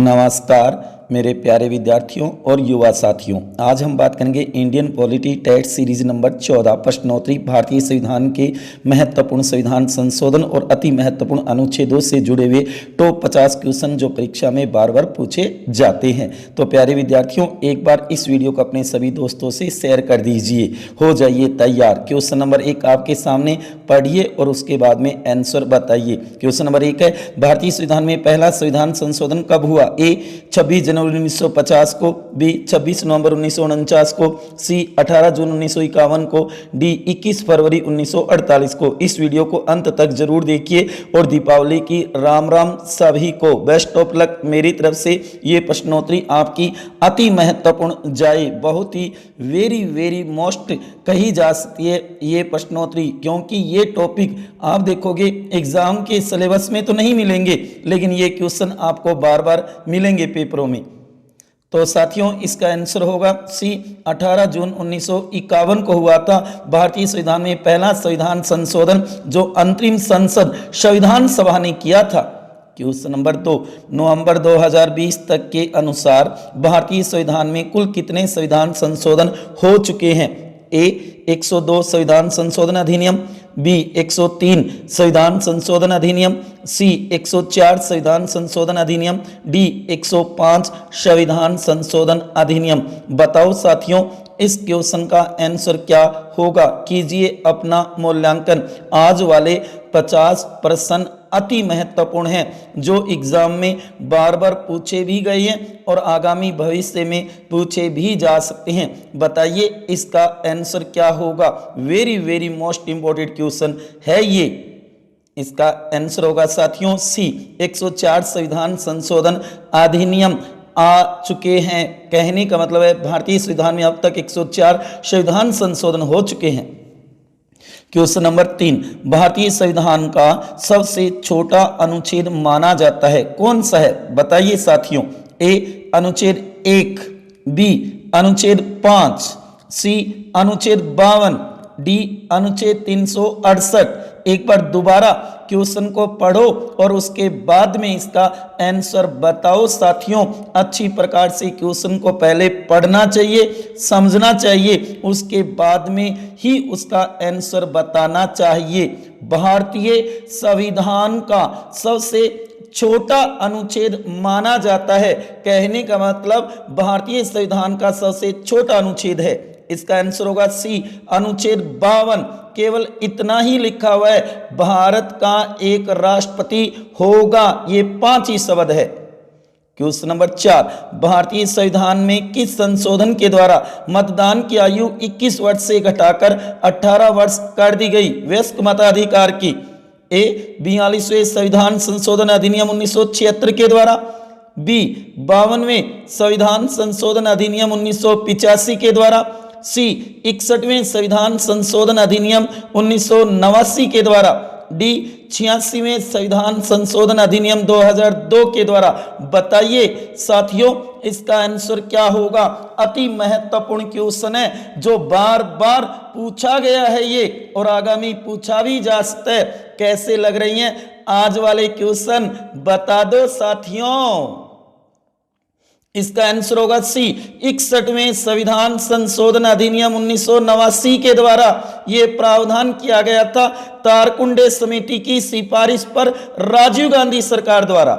नमस्कार मेरे प्यारे विद्यार्थियों और युवा साथियों। आज हम बात करेंगे Indian polity TET series number 14 प्रश्नोत्तरी भारतीय संविधान के महत्वपूर्ण संविधान संशोधन और अति महत्वपूर्ण अनुच्छेदों से जुड़े हुए टॉप 50 क्वेश्चन जो परीक्षा में बार बार पूछे जाते हैं। तो प्यारे विद्यार्थियों, एक बार इस वीडियो को अपने सभी दोस्तों से शेयर कर दीजिए। हो जाइए तैयार। क्वेश्चन नंबर 1 आपके सामने पढ़िए और उसके बाद में आंसर बताइए। क्वेश्चन नंबर 1 है, भारतीय संविधान में पहला संविधान संशोधन कब हुआ? ए 26 जनवरी 1950 को, बी 26 नवंबर 1949 को, सी 18 जून 1951 को, डी 21 फरवरी 1948 को। इस वीडियो को अंत तक जरूर देखिए और दीपावली की राम राम सभी को। बेस्ट ऑफ लक मेरी तरफ से। ये प्रश्नोत्तरी आपकी अति महत्वपूर्ण जाए, बहुत ही वेरी मोस्ट कही जा सकती है ये प्रश्नोत्तरी, क्योंकि ये टॉपिक आप देखोगे एग्जाम के सिलेबस में तो नहीं मिलेंगे, लेकिन ये क्वेश्चन आपको बार बार मिलेंगे पेपरों में। तो साथियों, इसका आंसर होगा सी 18 जून 1951 को हुआ था भारतीय संविधान में पहला संविधान संशोधन, जो अंतरिम संसद संविधान सभा ने किया था। क्वेश्चन नंबर 2, नवंबर 2020 तक के अनुसार भारतीय संविधान में कुल कितने संविधान संशोधन हो चुके हैं? ए 102 संविधान संशोधन अधिनियम, बी 103 संविधान संशोधन अधिनियम, सी 104 संविधान संशोधन अधिनियम, डी 105 संविधान संशोधन अधिनियम। बताओ साथियों, इस क्वेश्चन का आंसर क्या होगा? कीजिए अपना मूल्यांकन। आज वाले 50 प्रश्न अति महत्वपूर्ण हैं, जो एग्जाम में बार बार पूछे भी गए हैं और आगामी भविष्य में पूछे भी जा सकते हैं। बताइए इसका आंसर क्या होगा? वेरी मोस्ट इंपॉर्टेंट क्वेश्चन है ये। इसका आंसर होगा साथियों सी 104 संविधान संशोधन अधिनियम आ चुके हैं। कहने का मतलब है भारतीय संविधान में अब तक 104 संविधान संशोधन हो चुके हैं। क्वेश्चन नंबर 3, भारतीय संविधान का सबसे छोटा अनुच्छेद माना जाता है, कौन सा है? बताइए साथियों। ए अनुच्छेद 1, बी अनुच्छेद 5, सी अनुच्छेद 52, डी अनुच्छेद 368। एक बार दोबारा क्वेश्चन को पढ़ो और उसके बाद में इसका आंसर बताओ साथियों। अच्छी प्रकार से क्वेश्चन को पहले पढ़ना चाहिए, समझना चाहिए, उसके बाद में ही उसका आंसर बताना चाहिए। भारतीय संविधान का सबसे छोटा अनुच्छेद माना जाता है। कहने का मतलब भारतीय संविधान का सबसे छोटा अनुच्छेद है। इसका आंसर होगा सी अनुच्छेद 52। केवल इतना ही लिखा हुआ है, भारत का एक राष्ट्रपति होगा। ये 5 ही शब्द है। क्वेश्चन नंबर 4, भारतीय संविधान में किस संशोधन के द्वारा मतदान की आयु 21 वर्ष से घटाकर 18 वर्ष कर दी गई? वयस्क मताधिकार की। ए 42वें संविधान संशोधन अधिनियम 1976 के द्वारा, बी 52वें संविधान संशोधन अधिनियम 1985 के द्वारा, सी 61वें संविधान संशोधन अधिनियम 1989 के द्वारा, डी 86वें संविधान संशोधन अधिनियम 2002 के द्वारा। बताइए साथियों, इसका आंसर क्या होगा? अति महत्वपूर्ण क्वेश्चन है, जो बार बार पूछा गया है ये, और आगामी पूछा भी जा सकता है। कैसे लग रही हैं आज वाले क्वेश्चन? बता दो साथियों। इसका आंसर होगा सी 61वें संविधान संशोधन अधिनियम 1989 के द्वारा। यह प्रावधान किया गया था तारकुंडे समिति की सिफारिश पर राजीव गांधी सरकार द्वारा।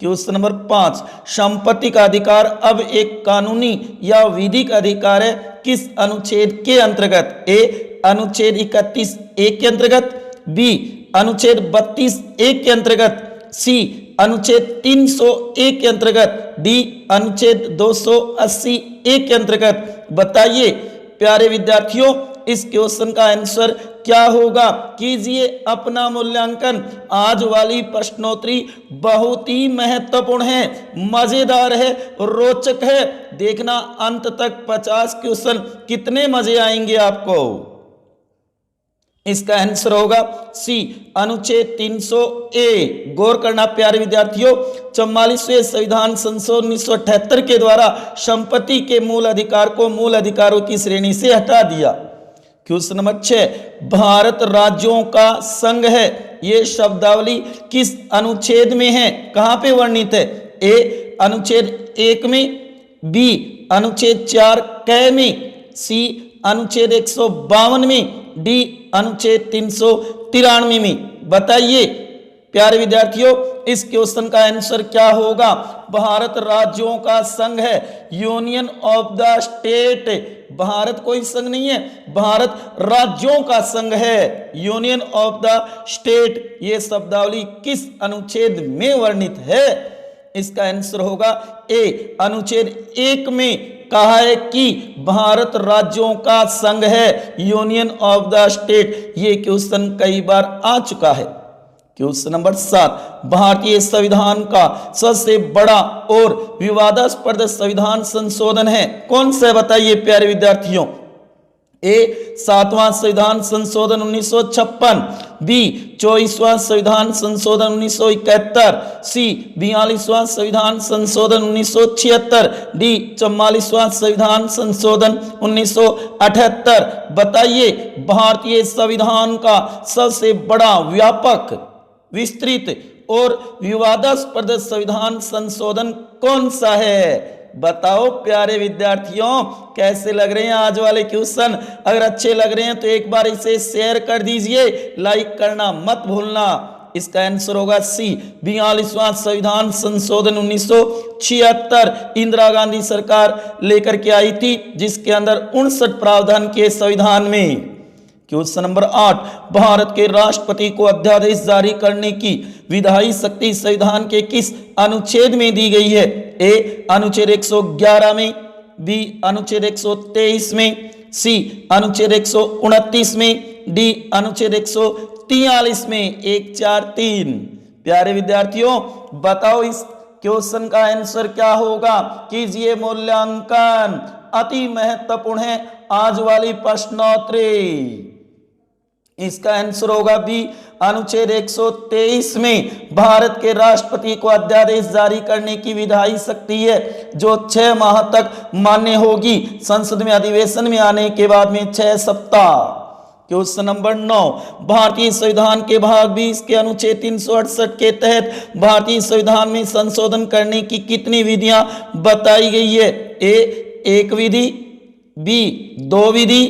क्वेश्चन नंबर 5, संपत्ति का अधिकार अब एक कानूनी या विधिक अधिकार है, किस अनुच्छेद के अंतर्गत? ए अनुच्छेद 31(1) के अंतर्गत, बी अनुच्छेद 32(1) के अंतर्गत, सी अनुच्छेद 301 के अंतर्गत, डी अनुच्छेद 280(1) के अंतर्गत। बताइए प्यारे विद्यार्थियों, इस क्वेश्चन का आंसर क्या होगा? कीजिए अपना मूल्यांकन। आज वाली प्रश्नोत्तरी बहुत ही महत्वपूर्ण है, मजेदार है, रोचक है। देखना अंत तक 50 क्वेश्चन, कितने मजे आएंगे आपको। इसका आंसर होगा सी अनुच्छेद 300(a). गौर करना प्यारे विद्यार्थियों, 44वें संविधान संशोधन 1978 के द्वारा संपत्ति के मूल अधिकार को मूल अधिकारों की श्रेणी से हटा दिया। क्वेश्चन नंबर 6, भारत राज्यों का संघ है, ये शब्दावली किस अनुच्छेद में है, कहां पे वर्णित है? ए अनुच्छेद 1 में, बी अनुच्छेद 4 क में, सी अनुच्छेद 152 में, डी अनुच्छेद 393 में। बताइए प्यारे विद्यार्थियों, इस क्वेश्चन का आंसर क्या होगा? भारत राज्यों का संघ है, union of the state. Bharat कोई संघ नहीं है, भारत राज्यों का संघ है, यूनियन ऑफ द स्टेट। ये शब्दावली किस अनुच्छेद में वर्णित है? इसका आंसर होगा ए, अनुच्छेद 1 में कहा है कि भारत राज्यों का संघ है, यूनियन ऑफ द स्टेट। ये क्वेश्चन कई बार आ चुका है। क्वेश्चन नंबर 7, भारतीय संविधान का सबसे बड़ा और विवादास्पद संविधान संशोधन है कौन सा? बताइए प्यारे विद्यार्थियों। ए 7वां संविधान संशोधन 1956, बी 24वां संविधान संशोधन 1971, सी 42वां संविधान संशोधन 1976, डी 44वां संविधान संशोधन 1978। बताइए भारतीय संविधान का सबसे बड़ा, व्यापक, विस्तृत और विवादास्पद संविधान संशोधन कौन सा है? बताओ प्यारे विद्यार्थियों, कैसे लग रहे हैं आज वाले क्वेश्चन? अगर अच्छे लग रहे हैं तो एक बार इसे शेयर कर दीजिए, लाइक करना मत भूलना। इसका आंसर होगा सी, 42वां संविधान संशोधन 1976। इंदिरा गांधी सरकार लेकर के आई थी, जिसके अंदर 59 प्रावधान के संविधान में। क्वेश्चन नंबर 8, भारत के राष्ट्रपति को अध्यादेश जारी करने की विधायी शक्ति संविधान के किस अनुच्छेद में दी गई है? ए अनुच्छेद 111 में, बी अनुच्छेद 123 में, सी अनुच्छेद 129 में, डी अनुच्छेद 143 में। 1 4 3। प्यारे विद्यार्थियों, बताओ इस क्वेश्चन का आंसर क्या होगा? कीजिए मूल्यांकन, अति महत्वपूर्ण है आज वाली प्रश्नोत्तरी। इसका आंसर होगा बी, अनुच्छेद 123 में भारत के राष्ट्रपति को अध्यादेश जारी करने की विधायी शक्ति है, जो 6 माह तक मान्य होगी, संसद में अधिवेशन में आने के बाद में 6 सप्ताह। क्वेश्चन नंबर 9, भारतीय संविधान के भाग 20 के अनुच्छेद 368 के तहत भारतीय संविधान में संशोधन करने की कितनी विधियां बताई गई है? ए 1 विधि, बी 2 विधि,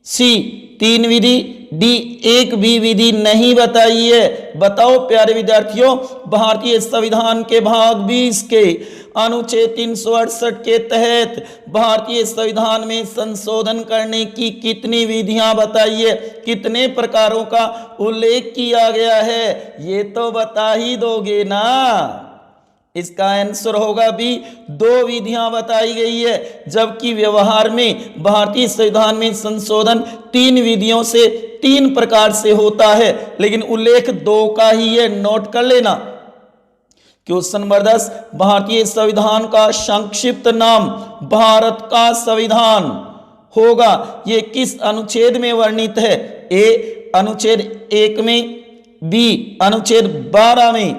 सी 3 विधि, डी 1 भी विधि नहीं बताई है। बताओ प्यारे विद्यार्थियों, भारतीय संविधान के भाग 20 के अनुच्छेद 368 के तहत भारतीय संविधान में संशोधन करने की कितनी विधियां बताइए, कितने प्रकारों का उल्लेख किया गया है? ये तो बता ही दोगे ना। इसका आंसर होगा भी 2 विधियां बताई गई है, जबकि व्यवहार में भारतीय संविधान में संशोधन 3 विधियों से 3 प्रकार से होता है, लेकिन उल्लेख 2 का ही है, नोट कर लेना। क्वेश्चन नंबर 10, भारतीय संविधान का संक्षिप्त नाम भारत का संविधान होगा, ये किस अनुच्छेद में वर्णित है? ए अनुच्छेद 1 में, बी अनुच्छेद 12 में,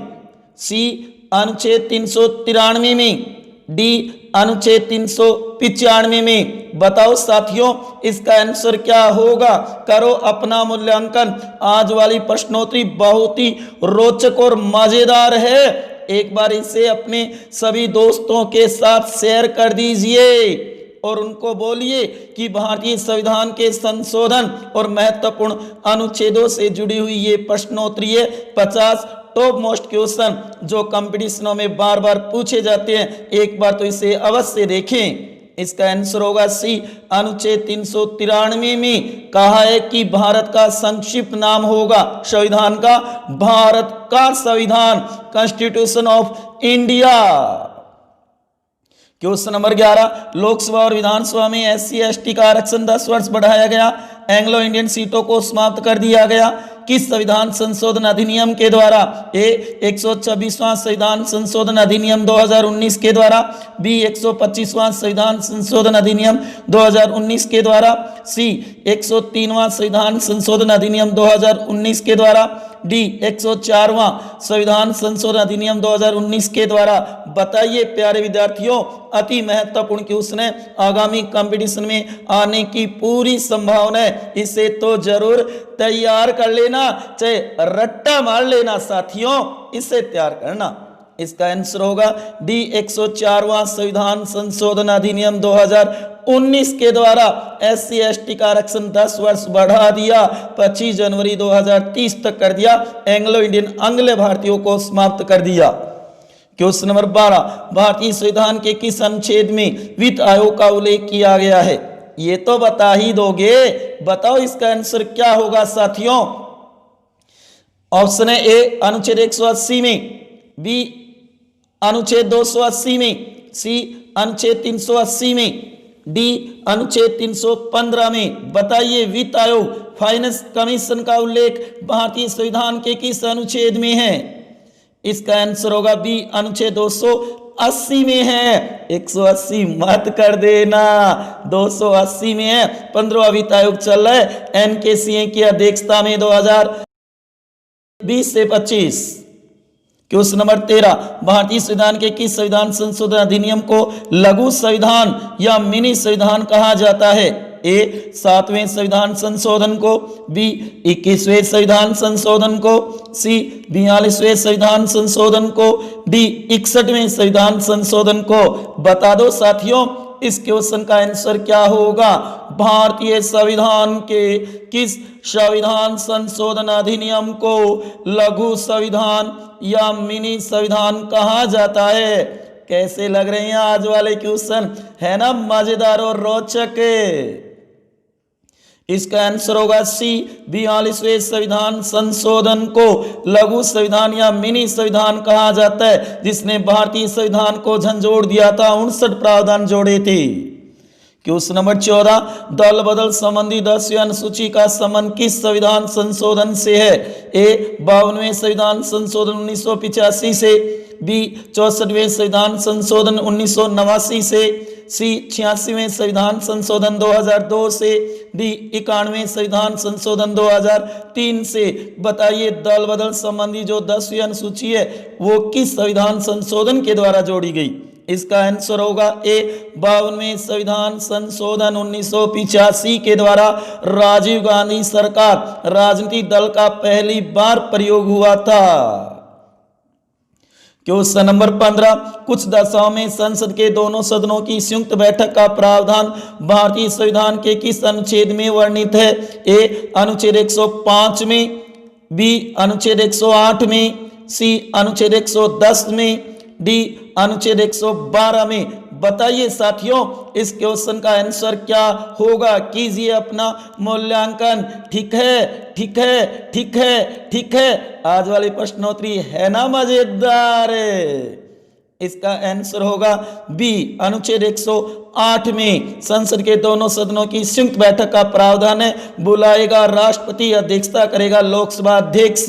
सी अनुच्छेद 393 में, डी अनुच्छेद 395 में। बताओ साथियों, इसका आंसर क्या होगा? करो अपना मूल्यांकन। आज वाली प्रश्नोत्तरी बहुत ही रोचक और मजेदार है। एक बार इसे अपने सभी दोस्तों के साथ शेयर कर दीजिए और उनको बोलिए कि भारतीय संविधान के संशोधन और महत्वपूर्ण अनुच्छेदों से जुड़ी हुई ये प्रश्नोत्तरी है। 50 टॉप मोस्ट क्वेश्चन जो कंपटीशनों में बार बार पूछे जाते हैं, एक बार तो इसे अवश्य देखें। इसका आंसर होगा सी, अनुच्छेद 393 में कहा है कि भारत का संक्षिप्त नाम होगा संविधान का भारत का संविधान, constitution of India. Question number 11, Lok Sabha और विधानसभा में SC/ST का आरक्षण 10 वर्ष बढ़ाया गया, एंग्लो इंडियन सीटों को समाप्त कर दिया गया, किस संविधान संशोधन अधिनियम के द्वारा? ए 126वां संविधान संशोधन अधिनियम 2019 के द्वारा, बी 125वां संविधान संशोधन अधिनियम 2019 के द्वारा, सी 103वां संविधान संशोधन अधिनियम 2019 के द्वारा, डी 104वां संविधान संशोधन अधिनियम 2019 के द्वारा। बताइए प्यारे विद्यार्थियों, अति महत्वपूर्ण क्वेश्चन है, आगामी कंपटीशन में आने की पूरी संभावना है, इसे तो जरूर तैयार कर लेना, चाहे रट्टा मार लेना साथियों, इसे तैयार करना। इसका आंसर होगा डी 104वां संविधान संशोधन अधिनियम 2019 के द्वारा SC ST का आरक्षण 10 वर्ष बढ़ा दिया, 25 जनवरी 2030 तक कर दिया, एंग्लो इंडियन आंग्ल भारतीयों को समाप्त कर दिया। क्वेश्चन नंबर 12, भारतीय संविधान के किस अनुच्छेद में वित्त आयोग का उल्लेख किया गया है? ये तो बता ही दोगे, बताओ इसका आंसर क्या होगा साथियों। ऑप्शन है ए अनुच्छेद 180 में, बी अनुच्छेद 280 में, सी अनुच्छेद 380 में, डी अनुच्छेद 315 में। बताइए वित्त आयोग फाइनेंस कमीशन का उल्लेख भारतीय संविधान के किस अनुच्छेद में है? इसका आंसर होगा बी अनुच्छेद 280 में है। 180 मत कर देना, 280 में है। 15वां वित्त आयोग चल रहा है NKCA की अध्यक्षता में 2020 से 25। क्वेश्चन नंबर 13, भारतीय संविधान के किस संविधान संशोधन अधिनियम को लघु संविधान या मिनी संविधान कहा जाता है? ए 7वें संविधान संशोधन को, बी 21वें संविधान संशोधन को, सी 42वें संविधान संशोधन को, डी 61वें संविधान संशोधन को। बता दो साथियों इस क्वेश्चन का आंसर क्या होगा। भारतीय संविधान के किस संविधान संशोधन अधिनियम को लघु संविधान या मिनी संविधान कहा जाता है? कैसे लग रहे हैं आज वाले क्वेश्चन, है ना मजेदार और रोचक। इसका आंसर होगा सी 42वें संविधान संशोधन को लघु संविधान या मिनी संविधान कहा जाता है, जिसने भारतीय संविधान को झंझोड़ दिया था, 59 प्रावधान जोड़े थे। क्वेश्चन नंबर 14, दल बदल संबंधी 10वीं अनुसूची का संबंध किस संविधान संशोधन से है? ए 52वें संविधान संशोधन 1985 से, बी 64वें संविधान संशोधन 1989 से, सी 86वें संविधान संशोधन 2002 से, डी 91वें संविधान संशोधन 2003 से। बताइए दल बदल संबंधी जो 10वीं अनुसूची है वो किस संविधान संशोधन के द्वारा जोड़ी गई? इसका आंसर होगा ए 52वें संविधान संशोधन 1985 के द्वारा राजीव गांधी सरकार राजनीतिक दल का पहली बार प्रयोग हुआ था। क्वेश्चन नंबर 15, कुछ दशाओं में संसद के दोनों सदनों की संयुक्त बैठक का प्रावधान भारतीय संविधान के किस अनुच्छेद में वर्णित है? ए अनुच्छेद 105 में, बी अनुच्छेद 108 में, सी अनुच्छेद 110 में, डी अनुच्छेद 112 में। बताइए साथियों इस क्वेश्चन का आंसर क्या होगा, कीजिए अपना मूल्यांकन। ठीक है, ठीक है, ठीक है, ठीक है। आज वाली प्रश्नोत्तरी है ना मजेदार। इसका आंसर होगा बी अनुच्छेद 108 में संसद के दोनों सदनों की संयुक्त बैठक का प्रावधान है, बुलाएगा राष्ट्रपति, अध्यक्षता करेगा लोकसभा अध्यक्ष।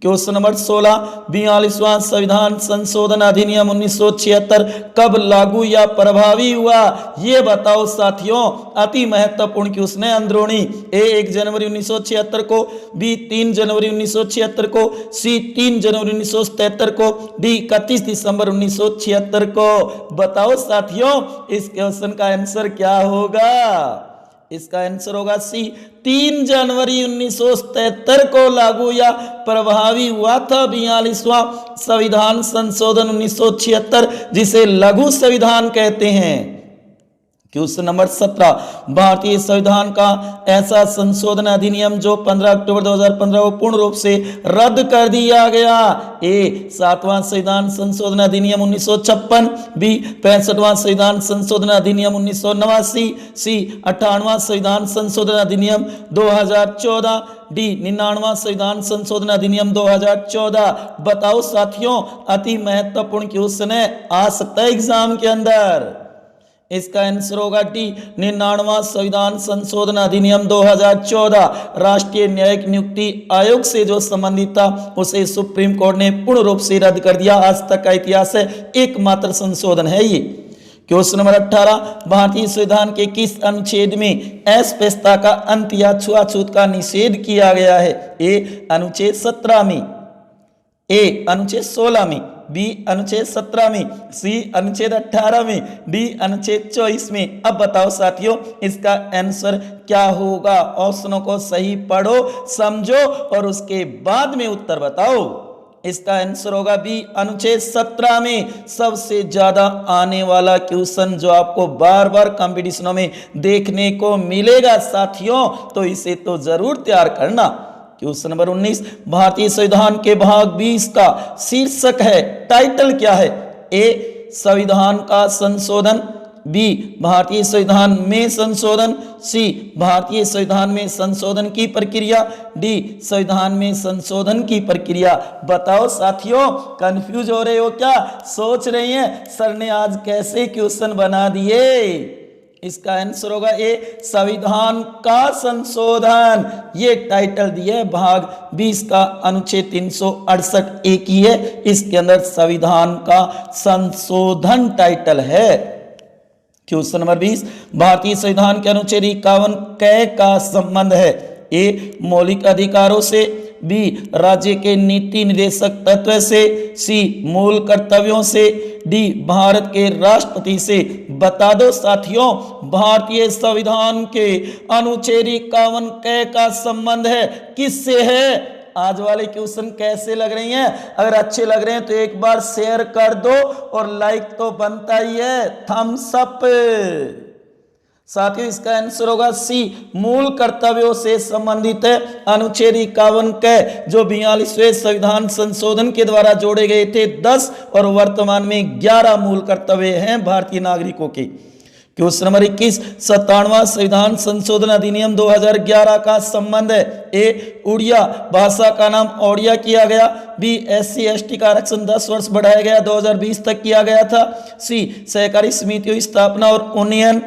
क्वेश्चन नंबर 16, 42वां संविधान संशोधन अधिनियम 1976 कब लागू या प्रभावी हुआ? ये बताओ साथियों, अति महत्वपूर्ण क्वेश्चन है अंदरूनी। ए 1 जनवरी 1976 को, बी 3 जनवरी 1976 को, सी 3 जनवरी 1977 को, डी 31 दिसंबर 1976 को। बताओ साथियों इस क्वेश्चन का आंसर क्या होगा? इसका आंसर होगा सी 3 जनवरी 1977 को लागू या प्रभावी हुआ था 42वां संविधान संशोधन 1976, जिसे लघु संविधान कहते हैं। क्वेश्चन नंबर 17, भारतीय संविधान का ऐसा संशोधन अधिनियम जो 15 अक्टूबर 2015 को पूर्ण रूप से रद्द कर दिया गया। ए 7वां संविधान संशोधन अधिनियम 1956, बी 65वां संविधान संशोधन अधिनियम 1989, सी 58वां संविधान संशोधन अधिनियम 2014, डी 99वां संविधान संशोधन अधिनियम 2014। बताओ साथियों अति महत्वपूर्ण क्वेश्चन है, आ सकता है एग्जाम के अंदर। इसका आंसर होगा डी 99वां संविधान संशोधन अधिनियम 2014 राष्ट्रीय न्यायिक नियुक्ति आयोग से जो संबंधित था उसे सुप्रीम कोर्ट ने पूर्ण रूप से रद्द कर दिया। आज तक का इतिहास है, एकमात्र संशोधन है ये। क्वेश्चन नंबर 18, भारतीय संविधान के किस अनुच्छेद में अस्पृश्यता का अंत या छुआछूत का निषेध किया गया है? ए अनुच्छेद 17 में, ए अनुच्छेद 16 में, बी अनुच्छेद 17 में, सी अनुच्छेद 18 में, डी अनुच्छेद 24 में। अब बताओ साथियों इसका आंसर क्या होगा? ऑप्शनों को सही पढ़ो, समझो और उसके बाद में उत्तर बताओ। इसका आंसर होगा बी, अनुच्छेद 17 में सबसे ज्यादा आने वाला क्वेश्चन जो आपको बार बार कंपटीशनों में देखने को मिलेगा साथियों, तो इसे तो जरूर तैयार करना। क्वेश्चन नंबर 19, भारतीय संविधान के भाग 20 का शीर्षक है, टाइटल क्या है? ए, संविधान का संशोधन, बी, भारतीय संविधान में संशोधन, सी, भारतीय संविधान में संशोधन की प्रक्रिया, डी, संविधान में संशोधन की प्रक्रिया। बताओ साथियों, कंफ्यूज हो रहे हो क्या? सोच रही हैं सर ने आज कैसे क्वेश्चन बना दिए? इसका आंसर होगा ए, संविधान का संशोधन। ये टाइटल दिया है भाग 20 का, अनुच्छेद 368 ए की है, इसके अंदर संविधान का संशोधन टाइटल है। क्वेश्चन नंबर 20, भारतीय संविधान के अनुच्छेद 51 क का संबंध है? ए, मौलिक अधिकारों से, बी, राज्य के नीति निर्देशक तत्व से, सी, मूल कर्तव्यों से, डी, भारत के राष्ट्रपति से। बता दो साथियों, भारतीय संविधान के अनुच्छेद 51 क का संबंध है किससे है? आज वाले क्वेश्चन कैसे लग रही हैं? अगर अच्छे लग रहे हैं तो एक बार शेयर कर दो और लाइक तो बनता ही है, थम्स अप। साथियों इसका आंसर होगा सी, मूल कर्तव्यों से संबंधित है। अनुच्छेद 51 क जो 42वें संविधान संशोधन के द्वारा जोड़े गए थे 10 और वर्तमान में 11 मूल कर्तव्य हैं भारतीय नागरिकों के। क्वेश्चन नंबर 21, 97वां संविधान संशोधन अधिनियम 2011 का संबंध है? ए, उड़िया भाषा का नाम ओडिया किया गया, बी, SC ST का आरक्षण 10 वर्ष बढ़ाया गया, 2020 तक किया गया था, सी, सहकारी समितियों की स्थापना और उन्नयन,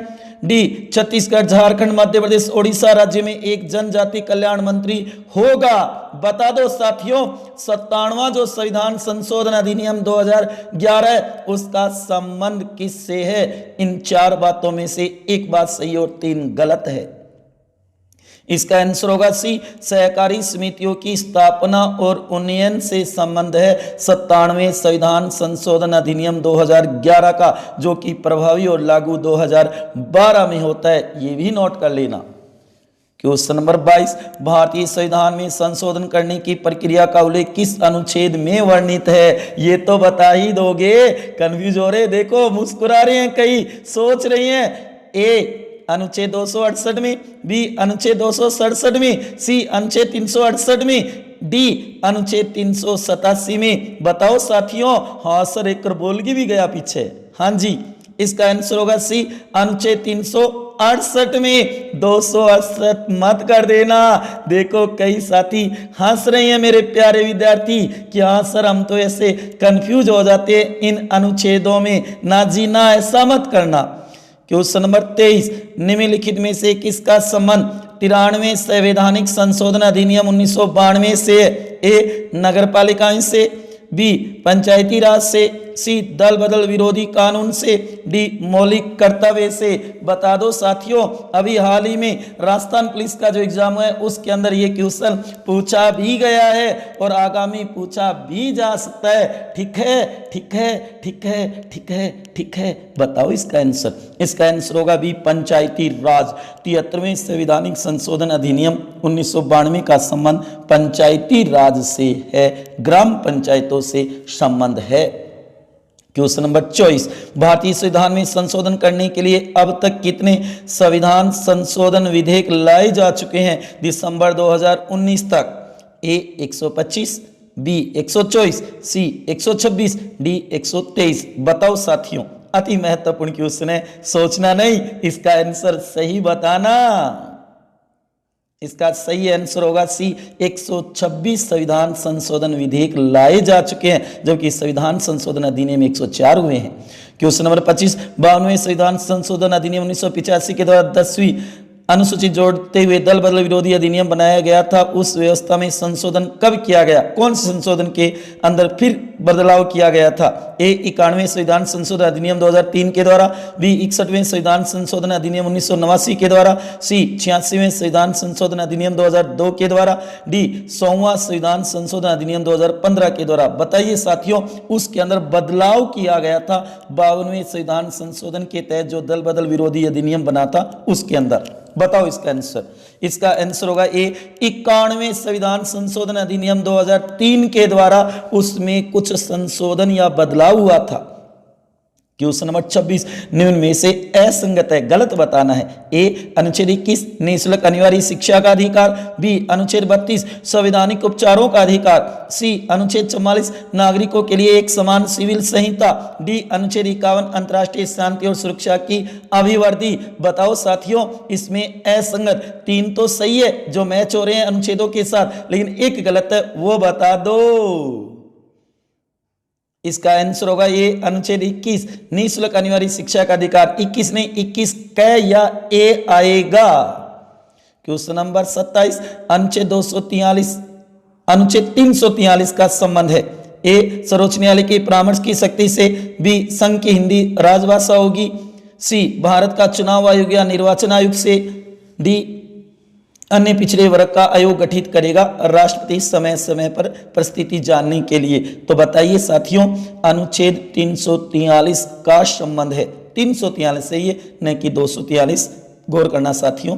डी, छत्तीसगढ़ झारखंड मध्य प्रदेश ओडिशा राज्य में एक जनजाति कल्याण मंत्री होगा। बता दो साथियों, 97वां जो संविधान संशोधन अधिनियम 2011 है उसका संबंध किससे है? इन 4 बातों में से एक बात सही और 3 गलत है। इसका आंसर होगा सी, सहकारी समितियों की स्थापना और उन्नयन से संबंध है 97वें संविधान संशोधन अधिनियम 2011 का, जो कि प्रभावी और लागू 2012 में होता है। ये भी नोट कर लेना। क्वेश्चन नंबर 22, भारतीय संविधान में संशोधन करने की प्रक्रिया का उल्लेख किस अनुच्छेद में वर्णित है? ये तो बता ही दोगे, कंफ्यूज हो रहे, देखो मुस्कुरा रहे हैं, कई सोच रही हैं। ए, अनुच्छेद 268 में, बी, अनुच्छेद 267 में, सी, अनुच्छेद 368 में, डी, अनुच्छेद 387 में। बताओ साथियों। हाँ सर, एक बोल के भी गया पीछे। हाँ जी, इसका आंसर होगा सी, अनुच्छेद 368 में। 268 मत कर देना। देखो कई साथी हंस रहे हैं मेरे प्यारे विद्यार्थी कि हाँ सर हम तो ऐसे कंफ्यूज हो जाते हैं इन अनुच्छेदों में। ना जी ना, ऐसा मत करना। क्वेश्चन नंबर 23, निम्नलिखित में से किसका संबंध 93वें संवैधानिक संशोधन अधिनियम 1992 से? ए, नगर पालिकाएं से, बी, पंचायती राज से, सी, दल बदल विरोधी कानून से, डी, मौलिक कर्तव्य से। बता दो साथियों, अभी हाल ही में राजस्थान पुलिस का जो एग्जाम है उसके अंदर ये क्वेश्चन पूछा भी गया है और आगामी पूछा भी जा सकता है। ठीक है, ठीक है, ठीक है, ठीक है, ठीक है। बताओ इसका आंसर। इसका आंसर होगा बी, पंचायती राज। 73वें संवैधानिक संशोधन अधिनियम 1992 का संबंध पंचायती राज से है, ग्राम पंचायतों से संबंध है। क्वेश्चन नंबर 24, भारतीय संविधान में संशोधन करने के लिए अब तक कितने संविधान संशोधन विधेयक लाए जा चुके हैं दिसंबर 2019 तक? ए, 125, बी, 124, सी, 126, डी, 123। बताओ साथियों, अति महत्वपूर्ण क्वेश्चन है, सोचना नहीं, इसका आंसर सही बताना। इसका सही आंसर होगा सी, 126 संविधान संशोधन विधेयक लाए जा चुके हैं, जबकि संविधान संशोधन अधिनियम 104 हुए हैं। क्वेश्चन नंबर 25, 52वें संविधान संशोधन अधिनियम 1985 के द्वारा 10वीं अनुसूची जोड़ते हुए दल बदल विरोधी अधिनियम बनाया गया था। उस व्यवस्था में संशोधन कब किया गया? कौन से संशोधन के अंदर फिर बदलाव किया गया था? ए, 91वें संविधान संशोधन अधिनियम 2003 के द्वारा, बी, 61वें संविधान संशोधन अधिनियम 1989 के द्वारा, सी, 86वें संविधान संशोधन अधिनियम 2002 के द्वारा, डी, 100वां संविधान संशोधन अधिनियम 2015 के द्वारा। बताइए साथियों, उसके अंदर बदलाव किया गया था 52वें संविधान संशोधन के तहत जो दल बदल विरोधी अधिनियम बना था उसके अंदर। बताओ इसका आंसर। इसका आंसर होगा ए 91वें संविधान संशोधन अधिनियम 2003 के द्वारा उसमें कुछ संशोधन या बदलाव हुआ था। क्वेश्चन नंबर 26 निम्न में से असंगत है, गलत बताना है। ए अनुच्छेद 21 निःशुल्क अनिवार्य शिक्षा का अधिकार, बी अनुच्छेद 32 संवैधानिक उपचारों का अधिकार, सी अनुच्छेद 44 नागरिकों के लिए एक समान सिविल संहिता, डी अनुच्छेद 51 अंतर्राष्ट्रीय शांति और सुरक्षा की अभिवर्धि। बताओ साथियों, इसमें असंगत 3 तो सही है जो मैच हो रहे हैं अनुच्छेदों के साथ, लेकिन एक गलत है, वो बता दो। इसका आंसर होगा ये अनुच्छेद 21 निःशुल्क अनिवार्य शिक्षा का अधिकार। 21 नहीं 21 क या ए आएगा। क्वेश्चन नंबर 27 अनुच्छेद 343 का संबंध है। ए सर्वोच्च न्यायालय के परामर्श की शक्ति से, बी संघ की हिंदी राजभाषा होगी, सी भारत का चुनाव आयोग या निर्वाचन आयोग से, डी अन्य पिछड़े वर्ग का आयोग गठित करेगा राष्ट्रपति समय समय पर परिस्थिति जानने के लिए। तो बताइए साथियों, अनुच्छेद 343 का संबंध है। 343 से ये न कि 243। गौर करना साथियों।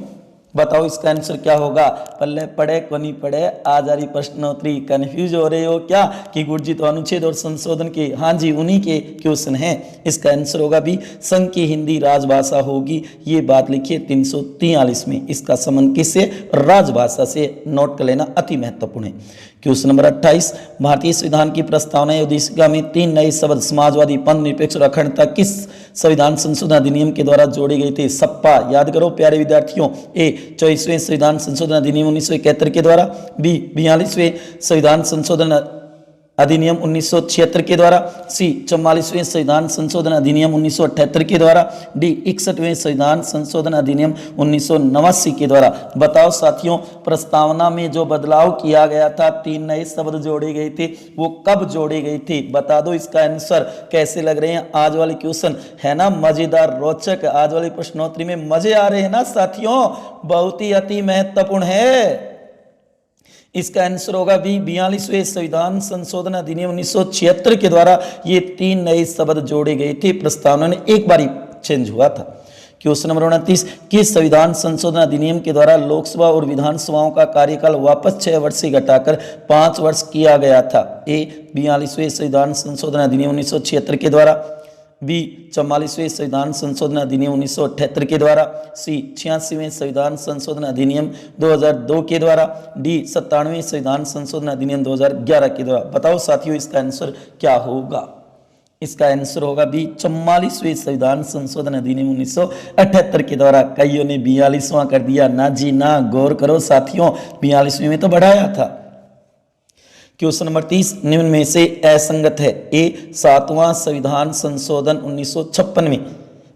बताओ इसका आंसर क्या होगा। पल्ले पढ़े को नहीं पढ़े, आज आ रही प्रश्नोत्तरी। कंफ्यूज हो रहे हो क्या कि गुरुजी तो अनुच्छेद और संशोधन के, हाँ जी उन्हीं के क्वेश्चन हैं। इसका आंसर होगा भी संघ की हिंदी राजभाषा होगी। ये बात लिखिए 343 में। इसका संबंध किससे? राजभाषा से। नोट कर लेना, अति महत्वपूर्ण है। क्वेश्चन नंबर 28 भारतीय संविधान की प्रस्तावना उद्देशिका में 3 नए शब्द समाजवादी, पंथ निरपेक्ष और अखंडता किस संविधान संशोधन अधिनियम के द्वारा जोड़े गए थे? सप्पा। याद करो प्यारे विद्यार्थियों। ए 24वें संविधान संशोधन अधिनियम 1971 के द्वारा, बी 42वें संविधान संशोधन अधिनियम 1976 के द्वारा, सी 44वें संविधान संशोधन अधिनियम 1978 के द्वारा, डी 61वें संविधान संशोधन अधिनियम 1989 के द्वारा। बताओ साथियों, प्रस्तावना में जो बदलाव किया गया था, 3 नए शब्द जोड़े गए थे, वो कब जोड़े गए थे? बता दो इसका आंसर। कैसे लग रहे हैं आज वाले क्वेश्चन? है ना मजेदार, रोचक। आज वाली प्रश्नोत्तरी में मजे आ रहे हैं ना साथियों? बहुत ही अति महत्वपूर्ण है। इसका आंसर होगा बी 42वें संविधान संशोधन अधिनियम 1976 के द्वारा ये 3 नए शब्द जोड़े गए थे। प्रस्तावना ने एक बार ही चेंज हुआ था। क्वेश्चन नंबर 29 किस संविधान संशोधन अधिनियम के द्वारा लोकसभा और विधानसभाओं का कार्यकाल वापस 6 वर्ष से घटाकर 5 वर्ष किया गया था? ए 42वें संविधान संशोधन अधिनियम 1976 के द्वारा, बी 44वें संविधान संशोधन अधिनियम 1978 के द्वारा, सी 86वें संविधान संशोधन अधिनियम 2002 के द्वारा, डी 97वें संविधान संशोधन अधिनियम 2011 के द्वारा। बताओ साथियों इसका आंसर क्या होगा। इसका आंसर होगा बी 44वें संविधान संशोधन अधिनियम 1978 के द्वारा। कईयों ने 42वां कर दिया। ना जी ना, गौर करो साथियों, 42वें में तो बढ़ाया था। क्वेश्चन नंबर 30 निम्न में से असंगत है। ए 7वां संविधान संशोधन 1956 में,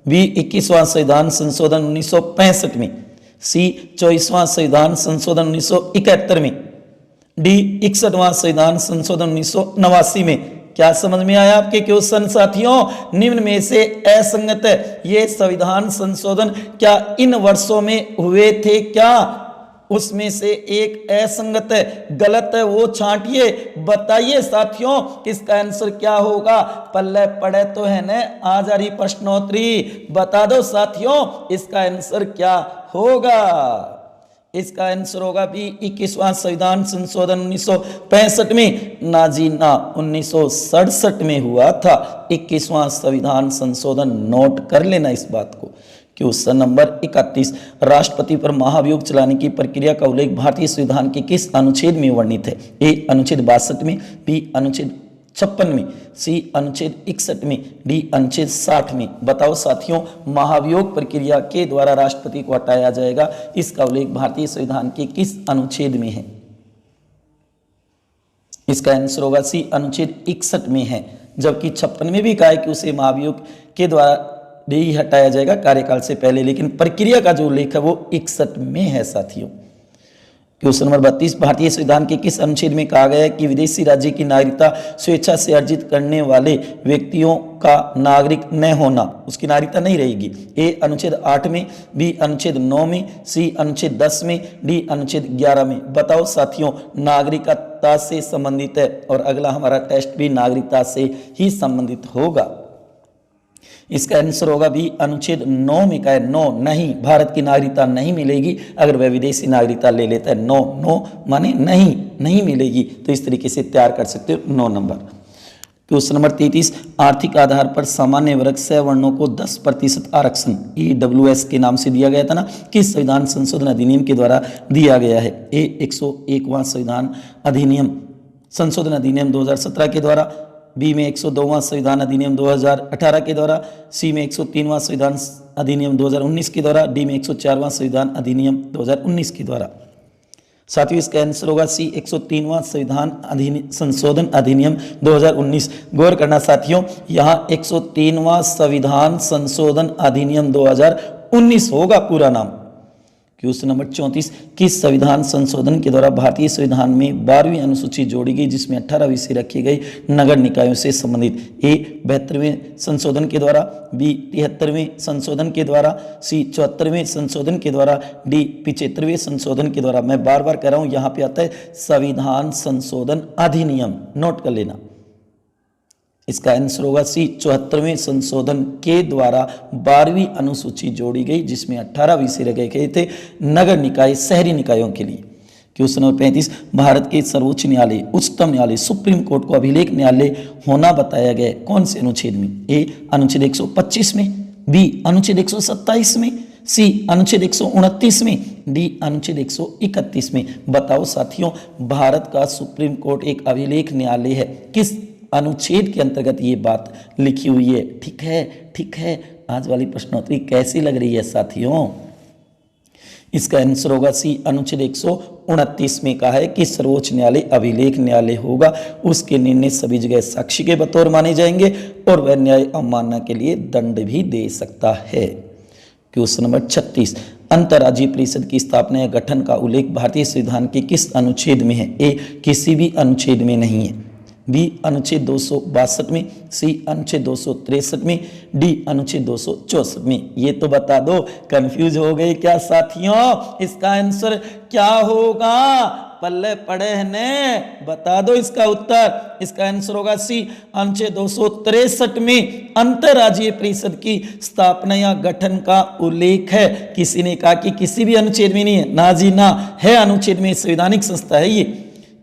बी 21वां संविधान संशोधन 1965 में, सी 24वां संविधान संशोधन 1971 में, डी 61वां संविधान संशोधन 1989 में। क्या समझ में आया आपके क्वेश्चन साथियों? निम्न में से असंगत है ये संविधान संशोधन क्या इन वर्षों में हुए थे? क्या उसमें से एक असंगत है, गलत है, वो छांटिए। बताइए साथियों इसका आंसर क्या होगा। पल्ले पड़े तो है ना आज आ रही प्रश्नोत्तरी। बता दो साथियों इसका आंसर क्या होगा। इसका आंसर होगा भी 21वां संविधान संशोधन 1965 में। ना जी ना, 1967 में हुआ था 21वां संविधान संशोधन। नोट कर लेना इस बात को। क्वेश्चन नंबर 31 राष्ट्रपति पर महाभियोग चलाने की प्रक्रिया का उल्लेख भारतीय संविधान के किस अनुच्छेद में वर्णित है? ए अनुच्छेद 62 में, बी अनुच्छेद 56 में, सी अनुच्छेद 61 में, डी अनुच्छेद 60 में। बताओ साथियों महाभियोग प्रक्रिया के द्वारा राष्ट्रपति को हटाया जाएगा, इसका उल्लेख भारतीय संविधान के किस अनुच्छेद में है? इसका आंसर होगा सी अनुच्छेद 61 में है। जबकि 56 में भी कहा है कि उसे महाभियोग के द्वारा ही हटाया जाएगा कार्यकाल से पहले, लेकिन प्रक्रिया का जो उल्लेख है वो 61 में है साथियों। क्वेश्चन नंबर 32 भारतीय संविधान के किस अनुच्छेद में कहा गया है कि विदेशी राज्य की नागरिकता स्वेच्छा से अर्जित करने वाले व्यक्तियों का नागरिक न होना, उसकी नागरिकता नहीं रहेगी? ए अनुच्छेद 8 में, बी अनुच्छेद 9 में, सी अनुच्छेद 10 में, डी अनुच्छेद 11 में। बताओ साथियों नागरिकता से संबंधित है और अगला हमारा टेस्ट भी नागरिकता से ही संबंधित होगा। इसका आंसर होगा बी, अनुच्छेद 9 में का है नो, नहीं, भारत की नागरिकता नहीं मिलेगी अगर वह विदेशी नागरिकता ले लेता है। नो, नो माने नहीं, नहीं मिलेगी। तो इस तरीके से तैयार कर सकते हो 9 नंबर। क्वेश्चन नंबर 33, आर्थिक आधार पर सामान्य वर्ग सवर्णों को 10% आरक्षण EWS के नाम से दिया गया था ना, किस संविधान संशोधन अधिनियम के द्वारा दिया गया है? ए 101वां संविधान अधिनियम संशोधन अधिनियम 2017 के द्वारा, बी में 102वां संविधान अधिनियम 2018 के द्वारा, सी में 103वां संविधान अधिनियम 2019 के द्वारा, डी में 104वां संविधान अधिनियम 2019 के द्वारा। साथियों इसका आंसर होगा सी, 103वां संविधान संशोधन अधिनियम 2019। गौर करना साथियों, यहाँ 103वां संविधान संशोधन अधिनियम 2019 होगा पूरा नाम। क्वेश्चन नंबर 34, किस संविधान संशोधन के द्वारा भारतीय संविधान में 12वीं अनुसूची जोड़ी गई जिसमें 18 विषय रखे गए नगर निकायों से संबंधित? ए 72वें संशोधन के द्वारा, बी 73वें संशोधन के द्वारा, सी 74वें संशोधन के द्वारा, डी 75वें संशोधन के द्वारा। मैं बार बार कह रहा हूं, यहां पे आता है संविधान संशोधन अधिनियम, नोट कर लेना। इसका आंसर होगा सी, 74वें संशोधन के द्वारा 12वीं अनुसूची जोड़ी गई जिसमें 18 विषय रखे गए थे नगर निकाय, शहरी निकायों के लिए। क्वेश्चन नंबर 35, भारत के सर्वोच्च न्यायालय, उच्चतम न्यायालय, सुप्रीम कोर्ट को अभिलेख न्यायालय होना बताया गया कौन से अनुच्छेद में? ए अनुच्छेद 125 में, बी अनुच्छेद 127 में, सी अनुच्छेद 129 में, डी अनुच्छेद 131 में। बताओ साथियों, भारत का सुप्रीम कोर्ट एक अभिलेख न्यायालय है, किस अनुच्छेद के अंतर्गत ये बात लिखी हुई है? ठीक है, ठीक है। आज वाली प्रश्नोत्तरी कैसी लग रही है साथियों? इसका आंसर होगा सी, अनुच्छेद 129 में कहा है कि सर्वोच्च न्यायालय अभिलेख न्यायालय होगा, उसके निर्णय सभी जगह साक्षी के बतौर माने जाएंगे और वह न्याय अवमानना के लिए दंड भी दे सकता है। क्वेश्चन नंबर 36, अंतर्राज्यीय परिषद की स्थापना या गठन का उल्लेख भारतीय संविधान के किस अनुच्छेद में है? ए किसी भी अनुच्छेद में नहीं है, बी अनुच्छेद 262 में, सी अनुच्छेद 263 में, डी अनुच्छेद 264 में। ये तो बता दो, कंफ्यूज हो गए क्या साथियों? इसका आंसर क्या होगा? पल्ले पड़े हैं, बता दो इसका उत्तर। इसका आंसर होगा सी, अनुच्छेद 263 में अंतर्राज्यीय परिषद की स्थापना या गठन का उल्लेख है। किसी ने कहा कि किसी भी अनुच्छेद में नहीं है, ना जी ना, है अनुच्छेद में, संवैधानिक संस्था है ये।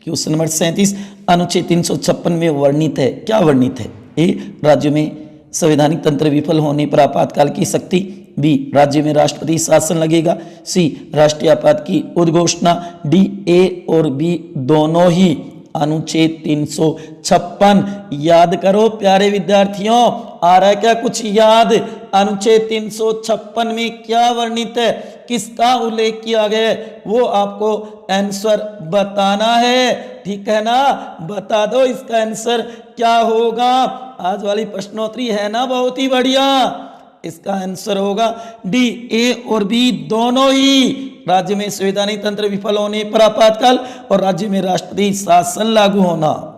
क्वेश्चन नंबर 37, अनुच्छेद 356 में वर्णित है, क्या वर्णित है? ए राज्य में संवैधानिक तंत्र विफल होने पर आपातकाल की शक्ति, बी राज्य में राष्ट्रपति शासन लगेगा, सी राष्ट्रीय आपात की उद्घोषणा, डी ए और बी दोनों ही। अनुच्छेद 356 याद करो प्यारे विद्यार्थियों, आ रहा है क्या कुछ याद? अनुच्छेद 356 में क्या वर्णित है, किसका उल्लेख किया गया है, वो आपको आंसर बताना है, ठीक है ना? बता दो इसका आंसर क्या होगा। आज वाली प्रश्नोत्तरी है ना बहुत ही बढ़िया। इसका आंसर होगा डी, ए और बी दोनों ही। राज्य में संवैधानिक तंत्र विफल होने पर आपातकाल और राज्य में राष्ट्रपति शासन लागू होना।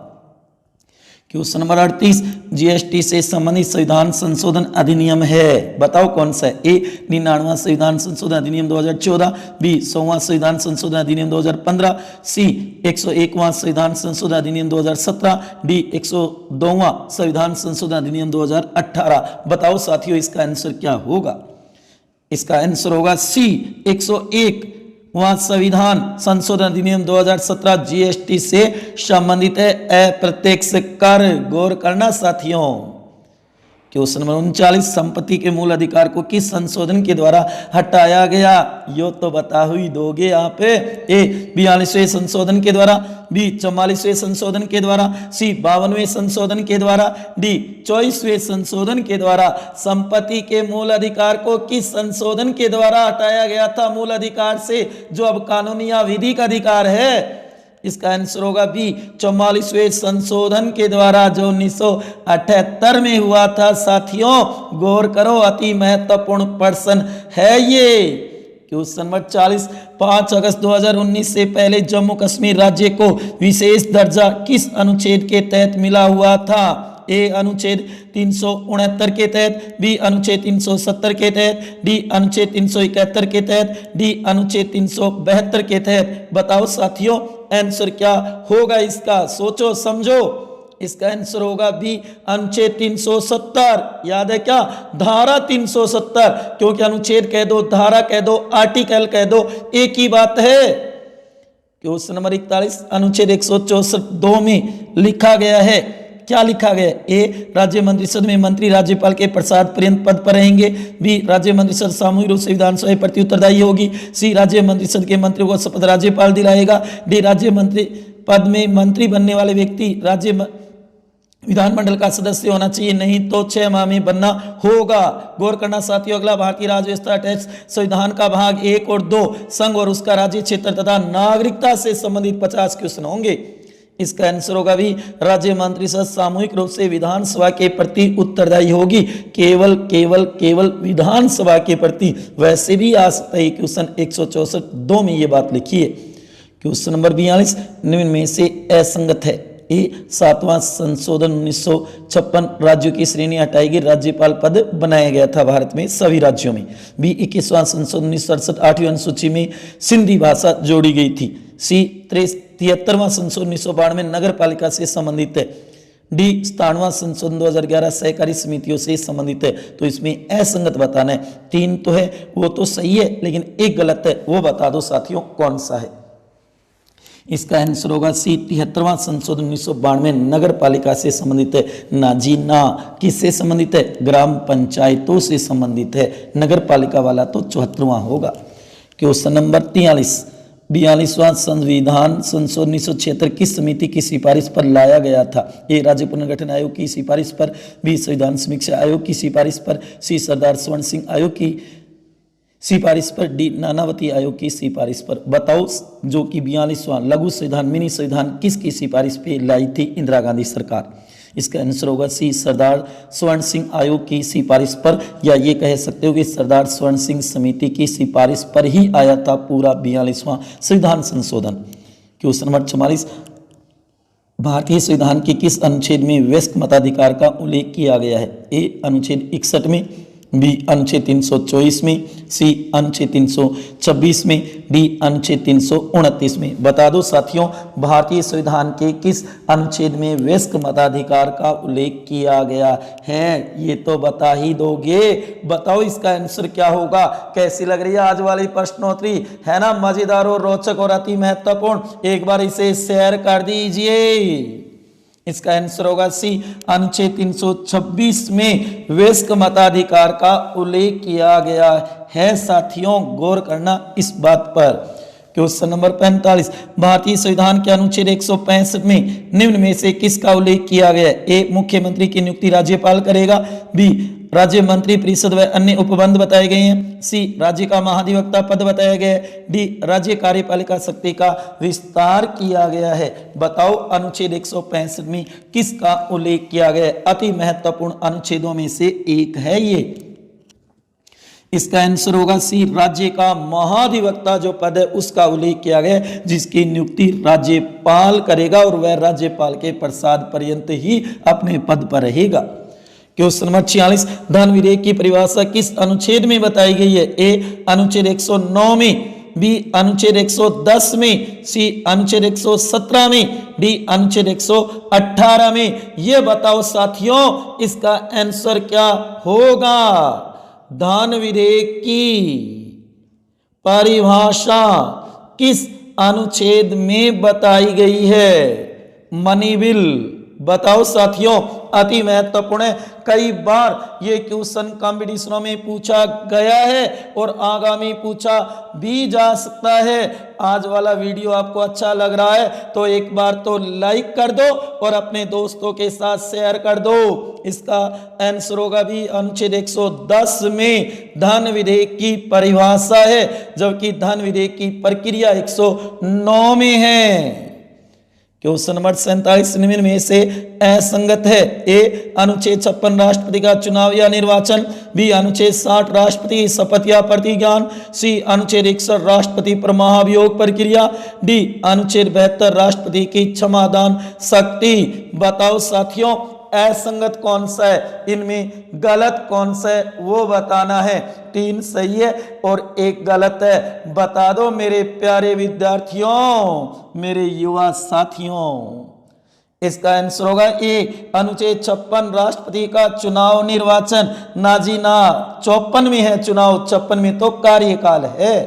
क्वेश्चन नंबर 38, जीएसटी से संबंधित संविधान संशोधन अधिनियम है, बताओ कौन सा है? ए 99वां संविधान संशोधन अधिनियम 2014, बी 100वां संविधान संशोधन अधिनियम 2015, सी 101वां संविधान संशोधन अधिनियम 2017, डी 102वां संविधान संशोधन अधिनियम 2018। बताओ साथियों इसका आंसर क्या होगा? इसका आंसर होगा सी, 101वां संविधान संशोधन अधिनियम 2017 जीएसटी से संबंधित है, अप्रत्यक्ष कर। गौर करना साथियों। क्वेश्चन नंबर 39, संपत्ति के मूल अधिकार को किस संशोधन के द्वारा हटाया गया? यो तो बता हुई दोगे आप। ए 42वें संशोधन के द्वारा, बी 44वें संशोधन के द्वारा, सी 52वें संशोधन के द्वारा, डी 24वें संशोधन के द्वारा। संपत्ति के मूल अधिकार को किस संशोधन के द्वारा हटाया गया था? मूल अधिकार से, जो अब कानूनी या विधिक अधिकार है। इसका आंसर होगा बी 44वें संशोधन के द्वारा, जो 1978 में हुआ था। साथियों गौर करो, अति महत्वपूर्ण प्रश्न है ये। क्वेश्चन नंबर 40, 5 अगस्त 2019 से पहले जम्मू कश्मीर राज्य को विशेष दर्जा किस अनुच्छेद के तहत मिला हुआ था? ए अनुच्छेद 369 के तहत, बी अनुच्छेद 370 के तहत, डी अनुच्छेद 371 के तहत, डी अनुच्छेद 372 के तहत। बताओ साथियों आंसर क्या होगा इसका? सोचो समझो, इसका आंसर होगा बी अनुच्छेद 370। याद है क्या, धारा 370, क्योंकि अनुच्छेद कह दो, धारा कह दो, आर्टिकल कह दो, एक ही बात है। क्वेश्चन नंबर 41 अनुच्छेद 164(2) में लिखा गया है, क्या लिखा गया? ए, राज्य मंत्रिसद में मंत्री राज्यपाल के प्रसाद पर्यंत पद पर रहेंगे। बी, राज्य मंत्रिसद सामूहिक रूप से विधानसभा के प्रति उत्तरदायी होगी। सी, राज्य मंत्रिसद के मंत्रियों को शपथ राज्यपाल दिलाएगा। डी, राज्य मंत्री पद में मंत्री बनने वाले व्यक्ति राज्य विधानमंडल का सदस्य होना चाहिए, नहीं तो 6 माह में बनना होगा। गौर करना साथियों, अगला भारतीय राज्य व्यवस्था टैक्स संविधान का भाग 1 और 2 संघ और उसका राज्य क्षेत्र तथा नागरिकता से संबंधित 50 क्वेश्चन होंगे। इसका आंसर होगा भी राज्य मंत्रिसद सामूहिक रूप से विधानसभा के प्रति उत्तरदायी होगी, केवल केवल केवल विधानसभा के प्रति। वैसे भी आ सकता है क्वेश्चन 164(2) में ये बात लिखी है। क्वेश्चन नंबर 42 निम्न में से असंगत है। ए, 7वां संशोधन 1956 राज्यों की श्रेणी हटाई गई, राज्यपाल पद बनाया गया था भारत में सभी राज्यों में। बी, 21वां संशोधन 1968 8वीं अनुसूची में सिंधी भाषा जोड़ी गई थी। सी, 73वां संशोधन 1992 नगर पालिका से संबंधित है। डी, 97वां संशोधन 2011 सहकारी समितियों से संबंधित है। तो इसमें असंगत बताना है। 3 तो है, वो तो सही है, लेकिन एक गलत है, वो बता दो साथियों कौन सा है। इसका आंसर होगा सी, 73वां संशोधन 1992 नगर पालिका से संबंधित है। ना जी ना, किससे संबंधित है? ग्राम पंचायतों से संबंधित है। नगर पालिका वाला तो 74वां होगा। क्वेश्चन नंबर 42वां संविधान संशोधन 1976 किस समिति की सिफारिश पर लाया गया था? ए, राज्य पुनर्गठन आयोग की सिफारिश पर। बी, संविधान समीक्षा आयोग की सिफारिश पर। सी, सरदार स्वर्ण सिंह आयोग की सिफारिश पर। डी, नानावती आयोग की सिफारिश पर। बताओ, जो कि 42वां लघु संविधान मिनी संविधान किसकी सिफारिश पे लाई थी इंदिरा गांधी सरकार? इसका आंसर होगा सी, सरदार स्वर्ण सिंह आयोग की सिफारिश पर, या ये कह सकते हो कि सरदार स्वर्ण सिंह समिति की सिफारिश पर ही आया था पूरा 42वां संविधान संशोधन। क्वेश्चन नंबर 44 भारतीय संविधान के किस अनुच्छेद में वयस्क मताधिकार का उल्लेख किया गया है? ए, अनुच्छेद 61 में। बी, अनुच्छेद 324 में। सी, अनुच्छेद 326 में। डी, अनुच्छेद 329 में। बता दो साथियों, भारतीय संविधान के किस अनुच्छेद में वयस्क मताधिकार का उल्लेख किया गया है? ये तो बता ही दोगे। बताओ इसका आंसर क्या होगा। कैसी लग रही है आज वाली प्रश्नोत्तरी? है ना मजेदार और रोचक और अति महत्वपूर्ण। एक बार इसे शेयर कर दीजिए। इसका आंसर होगा सी, अनुच्छेद 326 में वयस्क मताधिकार का उल्लेख किया गया है। साथियों गौर करना इस बात पर। क्वेश्चन नंबर 45 भारतीय संविधान के अनुच्छेद 165 में निम्न में से किसका उल्लेख किया गया है? ए, मुख्यमंत्री की नियुक्ति राज्यपाल करेगा। बी, राज्य मंत्री परिषद व अन्य उपबंध बताए गए हैं। सी, राज्य का महाधिवक्ता पद बताया गया है। डी, राज्य कार्यपालिका शक्ति का विस्तार किया गया है। बताओ अनुच्छेद 165 में किसका उल्लेख किया गया है? अति महत्वपूर्ण अनुच्छेदों में से एक है ये। इसका आंसर होगा सी, राज्य का महाधिवक्ता जो पद है उसका उल्लेख किया गया है, जिसकी नियुक्ति राज्यपाल करेगा और वह राज्यपाल के प्रसाद पर्यंत ही अपने पद पर रहेगा। क्वेश्चन नंबर 46 धन विधेयक की परिभाषा किस अनुच्छेद में बताई गई है? ए, अनुच्छेद 109 में। बी, अनुच्छेद 110 में। सी, अनुच्छेद 117 में। डी, अनुच्छेद 118 में। ये बताओ साथियों इसका आंसर क्या होगा। धन विधेयक की परिभाषा किस अनुच्छेद में बताई गई है? Money bill. बताओ साथियों, अति महत्वपूर्ण है। कई बार ये क्वेश्चन कॉम्पिटिशनों में पूछा गया है और आगामी पूछा भी जा सकता है। आज वाला वीडियो आपको अच्छा लग रहा है तो एक बार तो लाइक कर दो और अपने दोस्तों के साथ शेयर कर दो। इसका आंसर होगा भी अनुच्छेद 110 में धन विधेयक की परिभाषा है, जबकि धन विधेयक की प्रक्रिया 109 में है। क्वेश्चन नंबर 47 निम्न में से असंगत है। ए, अनुच्छेद 56 राष्ट्रपति का चुनाव या निर्वाचन। बी, अनुच्छेद 60 राष्ट्रपति की शपथ या प्रतिज्ञान। सी, अनुच्छेद 61 राष्ट्रपति पर महाभियोग प्रक्रिया। डी, अनुच्छेद 72 राष्ट्रपति की क्षमादान शक्ति। बताओ साथियों असंगत कौन सा है, इनमें गलत कौन सा है वो बताना है। 3 सही है और 1 गलत है। बता दो मेरे प्यारे विद्यार्थियों, मेरे युवा साथियों। इसका आंसर होगा ए अनुच्छेद 56 राष्ट्रपति का चुनाव निर्वाचन नाजीना 54 में है, चुनाव 56 में तो कार्यकाल है।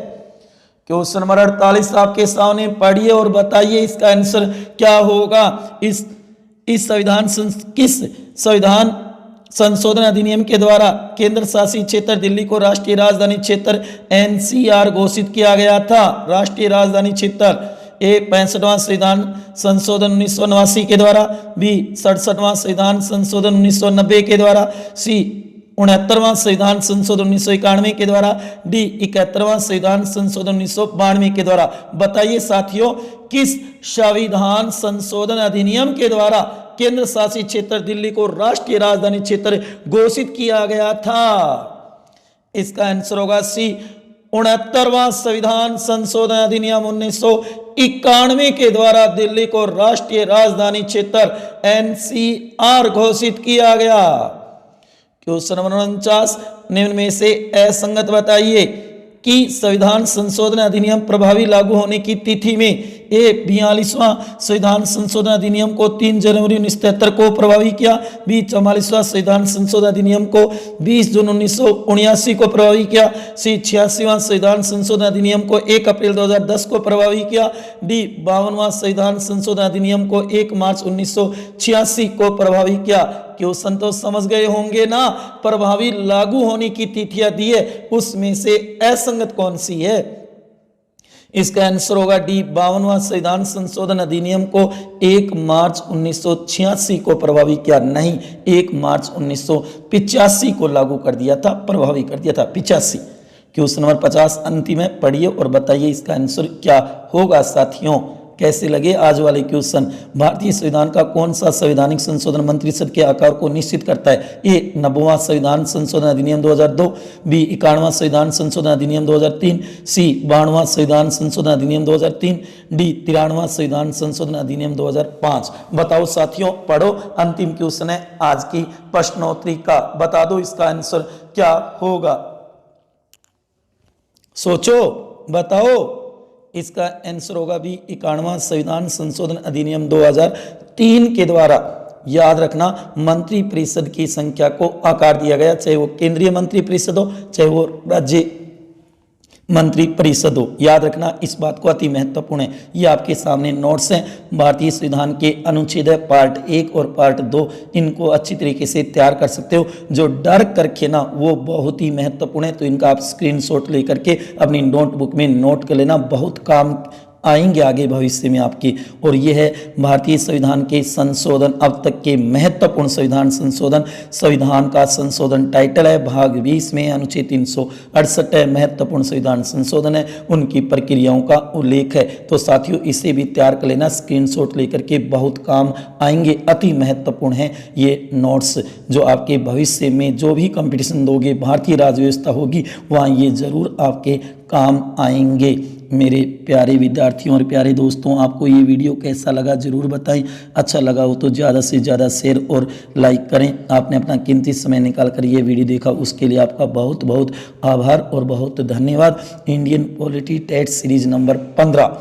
क्वेश्चन नंबर 48 आपके सामने पढ़िए और बताइए इसका आंसर क्या होगा। किस संविधान संशोधन अधिनियम के द्वारा केंद्र शासित क्षेत्र दिल्ली को राष्ट्रीय राजधानी क्षेत्र एनसीआर घोषित किया गया था। राष्ट्रीय राजधानी क्षेत्र ए 65वां संविधान संशोधन 1989 के द्वारा, बी 67वां संविधान संशोधन 1990 के द्वारा, सी 69वां संविधान संशोधन 1991 के द्वारा, डी 71वां संविधान संशोधन 1992 के द्वारा। बताइए साथियों किस संविधान संशोधन अधिनियम के द्वारा केंद्र शासित क्षेत्र दिल्ली को राष्ट्रीय राजधानी क्षेत्र घोषित किया गया था। इसका आंसर होगा सी 69वां संविधान संशोधन अधिनियम 1991 के द्वारा दिल्ली को राष्ट्रीय राजधानी क्षेत्र एनसीआर घोषित किया गया। क्वेश्चन नंबर 49 निम्न में से असंगत बताइए कि संविधान संशोधन अधिनियम प्रभावी लागू होने की तिथि में ए 42वां संविधान संशोधन अधिनियम को 3 जनवरी 1973 को प्रभावी किया, बी 44वां संविधान संशोधन अधिनियम को 20 जून 1979 को प्रभावी किया, सी 86वां संविधान संशोधन अधिनियम को 1 अप्रैल 2010 को प्रभावी किया, डी 52वां संविधान संशोधन अधिनियम को 1 मार्च 1986 को प्रभावी किया। क्वेश्चन तो समझ गए होंगे ना, प्रभावी लागू होने की तिथियां दी है उसमें से असंगत कौन सी है। इसका आंसर होगा डी 52वां संविधान संशोधन अधिनियम को 1 मार्च 1986 को प्रभावी किया, नहीं 1 मार्च 1985 को लागू कर दिया था, प्रभावी कर दिया था 85। क्वेश्चन नंबर 50 अंतिम है, पढ़िए और बताइए इसका आंसर क्या होगा। साथियों कैसे लगे आज वाले क्वेश्चन। भारतीय संविधान का कौन सा संवैधानिक संशोधन मंत्रिसद के आकार को निश्चित करता है। ए 90वां संविधान संशोधन अधिनियम 2002, बी 91वां संविधान संशोधन अधिनियम 2003, सी 92वां संविधान संशोधन अधिनियम 2003, डी 93वां संविधान संशोधन अधिनियम 2005। बताओ साथियों, पढ़ो, अंतिम क्वेश्चन है आज की प्रश्नोत्तरी का, बता दो इसका आंसर क्या होगा। सोचो बताओ, इसका आंसर होगा भी 91वां संविधान संशोधन अधिनियम 2003 के द्वारा। याद रखना मंत्री परिषद की संख्या को आकार दिया गया, चाहे वो केंद्रीय मंत्री परिषद हो चाहे वो राज्य मंत्री परिषद हो। याद रखना इस बात को, अति महत्वपूर्ण है। ये आपके सामने नोट्स हैं भारतीय संविधान के अनुच्छेद है पार्ट 1 और पार्ट 2, इनको अच्छी तरीके से तैयार कर सकते हो। जो डर करके ना वो बहुत ही महत्वपूर्ण है, तो इनका आप स्क्रीनशॉट लेकर के अपनी नोटबुक में नोट कर लेना, बहुत काम आएंगे आगे भविष्य में आपके। और यह है भारतीय संविधान के संशोधन, अब तक के महत्वपूर्ण संविधान संशोधन। संविधान का संशोधन टाइटल है, भाग 20 में अनुच्छेद 368 है, महत्वपूर्ण संविधान संशोधन है, उनकी प्रक्रियाओं का उल्लेख है। तो साथियों इसे भी तैयार कर लेना, स्क्रीनशॉट लेकर के, बहुत काम आएंगे, अति महत्वपूर्ण है ये नोट्स, जो आपके भविष्य में जो भी कंपटीशन दोगे, भारतीय राज्य व्यवस्था होगी, वहाँ ये जरूर आपके काम आएंगे। मेरे प्यारे विद्यार्थियों और प्यारे दोस्तों, आपको ये वीडियो कैसा लगा जरूर बताएं। अच्छा लगा हो तो ज़्यादा से ज़्यादा शेयर और लाइक करें। आपने अपना कीमती समय निकाल कर ये वीडियो देखा, उसके लिए आपका बहुत बहुत आभार और बहुत धन्यवाद। Indian polity TET series number 15,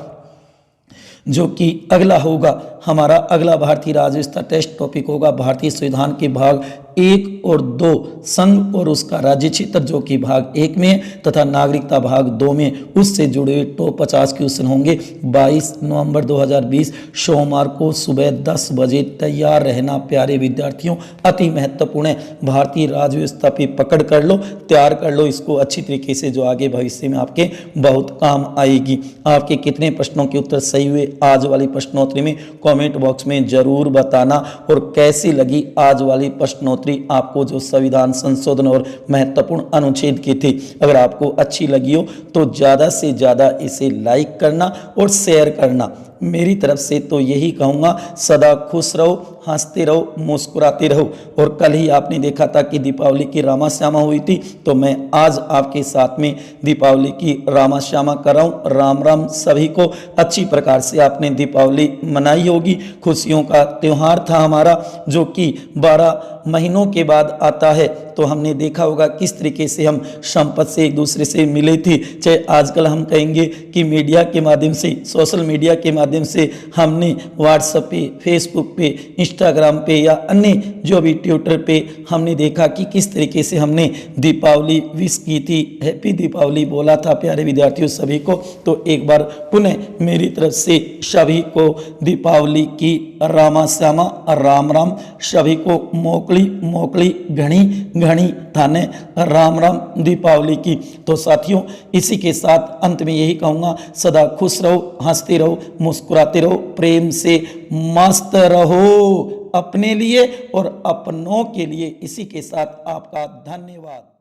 जो कि अगला होगा हमारा, अगला भारतीय राज्य व्यवस्था टेस्ट टॉपिक होगा भारतीय संविधान के भाग 1 और 2, संघ और उसका राज्य क्षेत्र, जो कि भाग 1 में, तथा नागरिकता भाग 2 में। उससे जुड़े हुए टॉप 50 क्वेश्चन होंगे। 22 नवंबर 2020 सोमवार को सुबह 10 बजे तैयार रहना प्यारे विद्यार्थियों, अति महत्वपूर्ण है। भारतीय राज्य व्यवस्था पे पकड़ कर लो, तैयार कर लो इसको अच्छी तरीके से, जो आगे भविष्य में आपके बहुत काम आएगी। आपके कितने प्रश्नों के उत्तर सही हुए आज वाली प्रश्नोत्तरी में कमेंट बॉक्स में जरूर बताना, और कैसी लगी आज वाली प्रश्नोत्तरी आपको, जो संविधान संशोधन और महत्वपूर्ण अनुच्छेद के थे। अगर आपको अच्छी लगी हो तो ज़्यादा से ज़्यादा इसे लाइक करना और शेयर करना। मेरी तरफ से तो यही कहूँगा, सदा खुश रहो, हंसते रहो, मुस्कुराते रहो। और कल ही आपने देखा था कि दीपावली की रामा श्यामा हुई थी, तो मैं आज आपके साथ में दीपावली की रामा श्यामा कर रहा हूँ। राम राम सभी को। अच्छी प्रकार से आपने दीपावली मनाई होगी, खुशियों का त्यौहार था हमारा, जो कि 12 महीनों के बाद आता है। तो हमने देखा होगा किस तरीके से हम संपत से एक दूसरे से मिले थे। चाहे आजकल हम कहेंगे कि मीडिया के माध्यम से, सोशल मीडिया के माध्यम से हमने व्हाट्सएप पे, फेसबुक पे, इंस्टाग्राम पे या अन्य जो भी ट्विटर पे हमने देखा कि किस तरीके से हमने दीपावली विश की थी, हैप्पी दीपावली बोला था प्यारे विद्यार्थियों सभी को। तो एक बार पुनः मेरी तरफ से सभी को दीपावली की रामा श्यामा राम राम। सभी को मोकली मोकली घनी घनी थाने राम राम दीपावली की। तो साथियों इसी के साथ अंत में यही कहूँगा, सदा खुश रहो, हंसते रहो, मुस्कुराते रहो, प्रेम से मस्त रहो अपने लिए और अपनों के लिए। इसी के साथ आपका धन्यवाद।